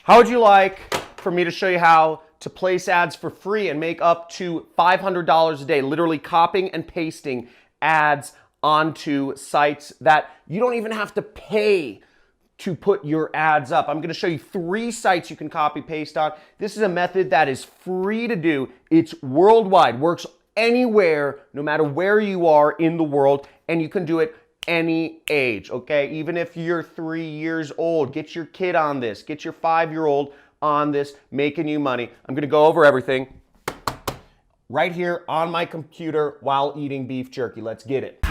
How would you like for me to show you how to place ads for free and make up to $500 a day, literally copying and pasting ads onto sites that you don't even have to pay to put your ads up? I'm going to show you 3 sites you can copy paste on. This is a method that is free to do. It's worldwide, works anywhere, no matter where you are in the world, and you can do it any age, okay? Even if you're 3 years old, get your kid on this, get your 5-year-old on this, making you money. I'm going to go over everything right here on my computer while eating beef jerky. Let's get it.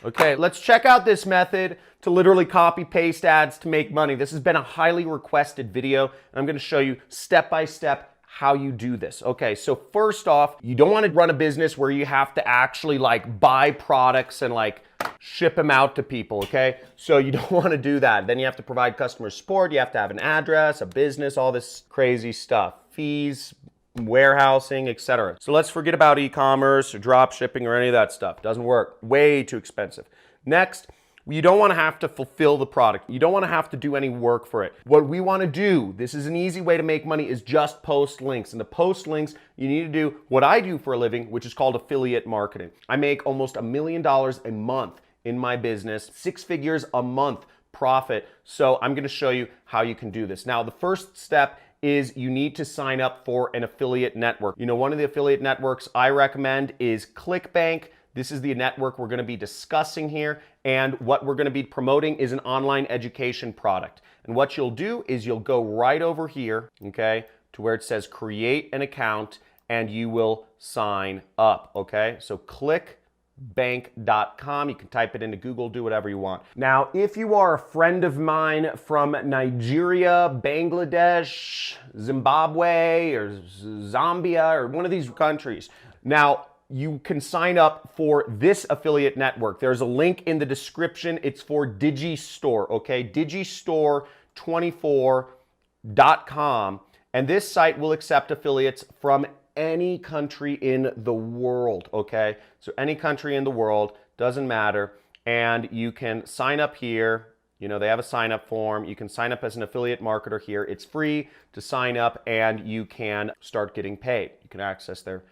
Okay, let's check out this method to literally copy paste ads to make money. This has been a highly requested video, and I'm going to show you step by step how you do this. Okay, so first off, you don't want to run a business where you have to actually like buy products and like ship them out to people, okay? So you don't want to do that. Then you have to provide customer support, you have to have an address, a business, all this crazy stuff, fees, warehousing, etc. So let's forget about e-commerce or drop shipping or any of that stuff. Doesn't work. Way too expensive. Next, you don't want to have to fulfill the product. You don't want to have to do any work for it. What we want to do, this is an easy way to make money, is just post links. And to post links, you need to do what I do for a living, which is called affiliate marketing. I make almost $1 million a month in my business, 6 figures a month profit. So I'm going to show you how you can do this. Now, the first step is you need to sign up for an affiliate network. You know, one of the affiliate networks I recommend is ClickBank. This is the network we're going to be discussing here, and what we're going to be promoting is an online education product. And what you'll do is you'll go right over here, okay, to where it says create an account, and you will sign up, okay? So clickbank.com. You can type it into Google, do whatever you want. Now, if you are a friend of mine from Nigeria, Bangladesh, Zimbabwe, or Zambia, or one of these countries, now you can sign up for this affiliate network. There's a link in the description. It's for Digistore, okay? Digistore24.com. And this site will accept affiliates from any country in the world, okay? So any country in the world, doesn't matter. And you can sign up here. You know, they have a sign up form. You can sign up as an affiliate marketer here. It's free to sign up, and you can start getting paid. You can access their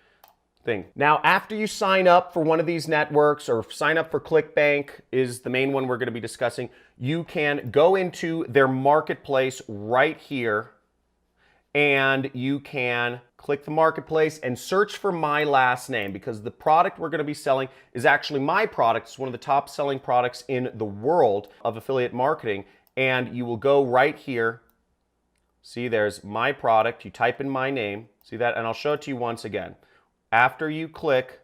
thing. Now, after you sign up for one of these networks, or sign up for ClickBank is the main one we're going to be discussing, you can go into their marketplace right here, and you can click the marketplace and search for my last name, because the product we're going to be selling is actually my product. It's one of the top selling products in the world of affiliate marketing. And you will go right here. See, there's my product. You type in my name. See that? And I'll show it to you once again. After you click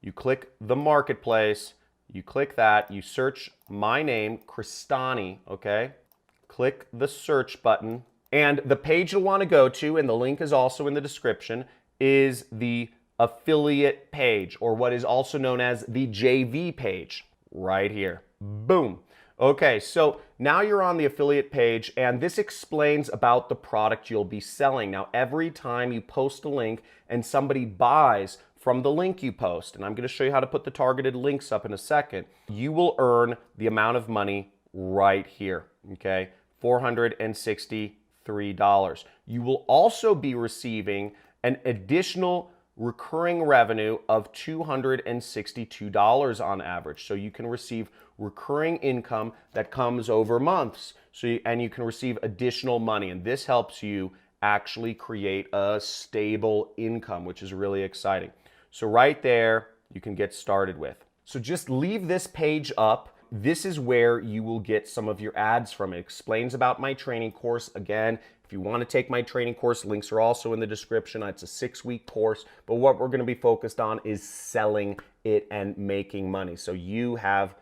the marketplace, you click that, you search my name, Cristani, okay? Click the search button. And the page you'll want to go to, and the link is also in the description, is the affiliate page, or what is also known as the JV page, right here. Boom. Okay, so now you're on the affiliate page, and this explains about the product you'll be selling. Now, every time you post a link and somebody buys from the link you post, and I'm going to show you how to put the targeted links up in a second, you will earn the amount of money right here, okay? $463. You will also be receiving an additional recurring revenue of $262 on average. So you can receive recurring income that comes over months. And you can receive additional money. And this helps you actually create a stable income, which is really exciting. So right there, you can get started with. So just leave this page up. This is where you will get some of your ads from. It explains about my training course. Again, if you want to take my training course, links are also in the description. It's a 6-week course, but what we're going to be focused on is selling it and making money. So you have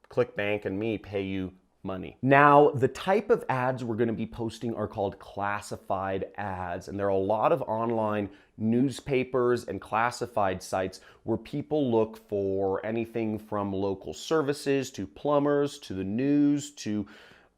ClickBank and me pay you money. Now, the type of ads we're going to be posting are called classified ads, and there are a lot of online newspapers and classified sites where people look for anything from local services to plumbers to the news to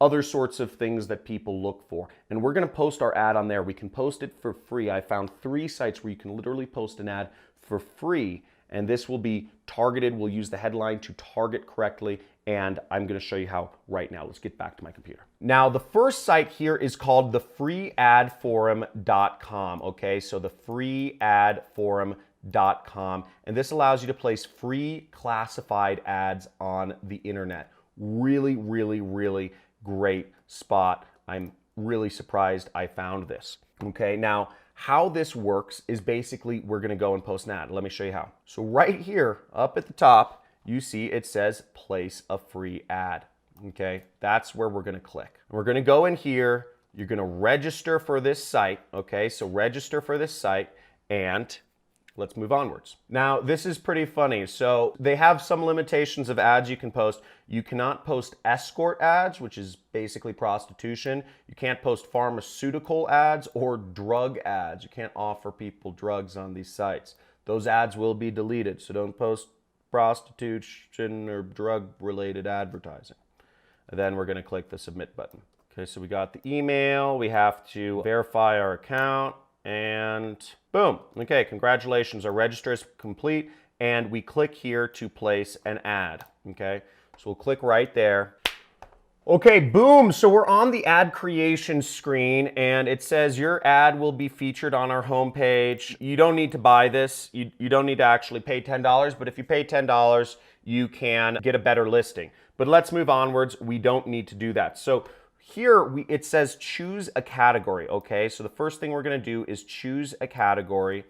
other sorts of things that people look for. And we're going to post our ad on there. We can post it for free. I found 3 sites where you can literally post an ad for free, and this will be targeted. We'll use the headline to target correctly, and I'm going to show you how right now. Let's get back to my computer. Now, the first site here is called the freeadforum.com, okay? So the freeadforum.com, and this allows you to place free classified ads on the internet. Really, really, really great spot. I'm really surprised I found this. Okay, now how this works is basically we're going to go and post an ad. Let me show you how. So right here up at the top, you see it says place a free ad. Okay, that's where we're going to click. We're going to go in here. You're going to register for this site. Okay, so register for this site, and let's move onwards. Now, this is pretty funny. So they have some limitations of ads you can post. You cannot post escort ads, which is basically prostitution. You can't post pharmaceutical ads or drug ads. You can't offer people drugs on these sites. Those ads will be deleted, so don't post prostitution or drug-related advertising. And then we're going to click the submit button. Okay, so we got the email. We have to verify our account. And boom. Okay, congratulations. Our register is complete. And we click here to place an ad. Okay, so we'll click right there. Okay, boom. So we're on the ad creation screen, and it says your ad will be featured on our homepage. You don't need to buy this. You don't need to actually pay $10, but if you pay $10, you can get a better listing. But let's move onwards. We don't need to do that. So here it says choose a category, okay? So the first thing we're going to do is choose a category.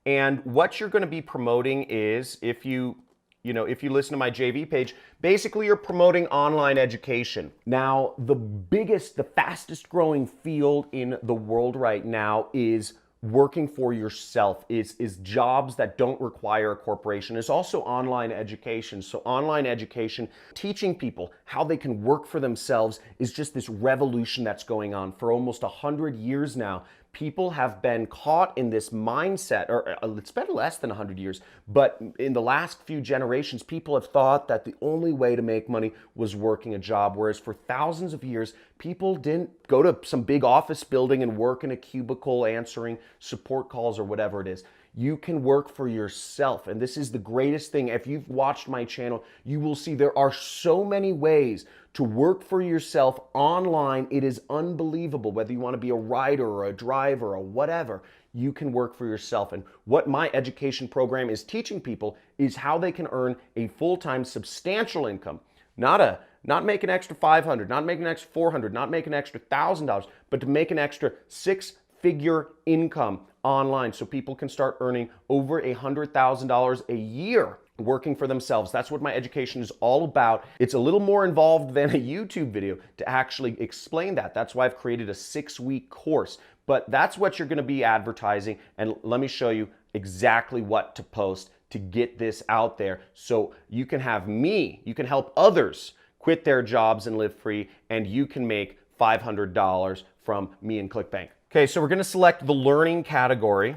And what you're going to be promoting is, if you listen to my JV page, basically you're promoting online education. Now, the fastest growing field in the world right now is working for yourself, is jobs that don't require a corporation. It's also online education. So online education, teaching people how they can work for themselves, is just this revolution that's going on. For almost 100 years now, people have been caught in this mindset, or it's been less than 100 years, but in the last few generations, people have thought that the only way to make money was working a job, whereas for thousands of years, people didn't go to some big office building and work in a cubicle answering support calls or whatever it is. You can work for yourself, and this is the greatest thing. If you've watched my channel, you will see there are so many ways to work for yourself online. It is unbelievable. Whether you want to be a writer or a driver or whatever, you can work for yourself. And what my education program is teaching people is how they can earn a full-time substantial income. Not make an extra $500, not make an extra $400, not make an extra $1,000, but to make an extra six-figure income online, so people can start earning over $100,000 a year working for themselves. That's what my education is all about. It's a little more involved than a YouTube video to actually explain that. That's why I've created a 6-week course. But that's what you're going to be advertising, and let me show you exactly what to post to get this out there, so you can help others quit their jobs and live free, and you can make $500 from me and ClickBank. Okay, so we're going to select the learning category,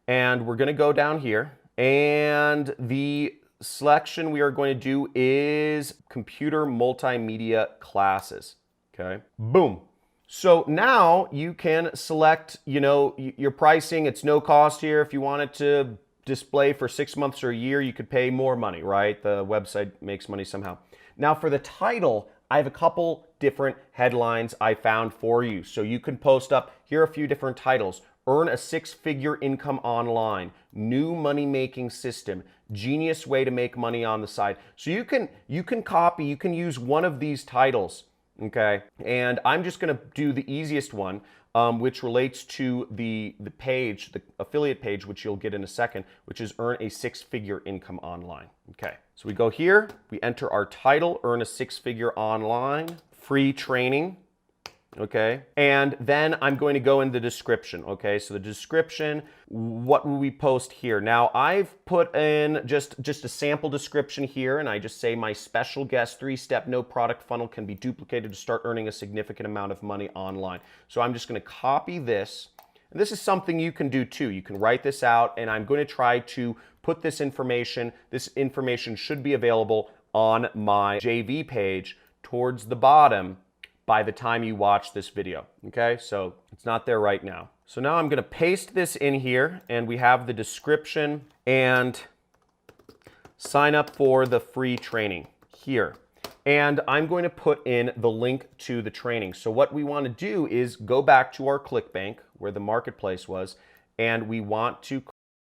and we're going to go down here, and the selection we are going to do is computer multimedia classes. Okay, boom. So now you can select, your pricing. It's no cost here. If you want it to display for 6 months or a year, you could pay more money, right? The website makes money somehow. Now for the title, I have a couple different headlines I found for you. So you can post up, here are a few different titles. Earn a 6-figure income online, new money-making system, genius way to make money on the side. So you can use one of these titles, okay? And I'm just gonna do the easiest one, which relates to the page, the affiliate page, which you'll get in a second, which is earn a 6-figure income online. Okay, so we go here, we enter our title, earn a 6-figure online, free training, okay? And then I'm going to go in the description, okay? So the description, what will we post here? Now I've put in just a sample description here, and I just say my special guest 3-step no product funnel can be duplicated to start earning a significant amount of money online. So I'm just gonna copy this, and this is something you can do too. You can write this out, and I'm going to try to put this information should be available on my JV page towards the bottom by the time you watch this video, okay? So it's not there right now. So now I'm gonna paste this in here, and we have the description, and sign up for the free training here. And I'm going to put in the link to the training. So what we want to do is go back to our ClickBank where the marketplace was, and we want to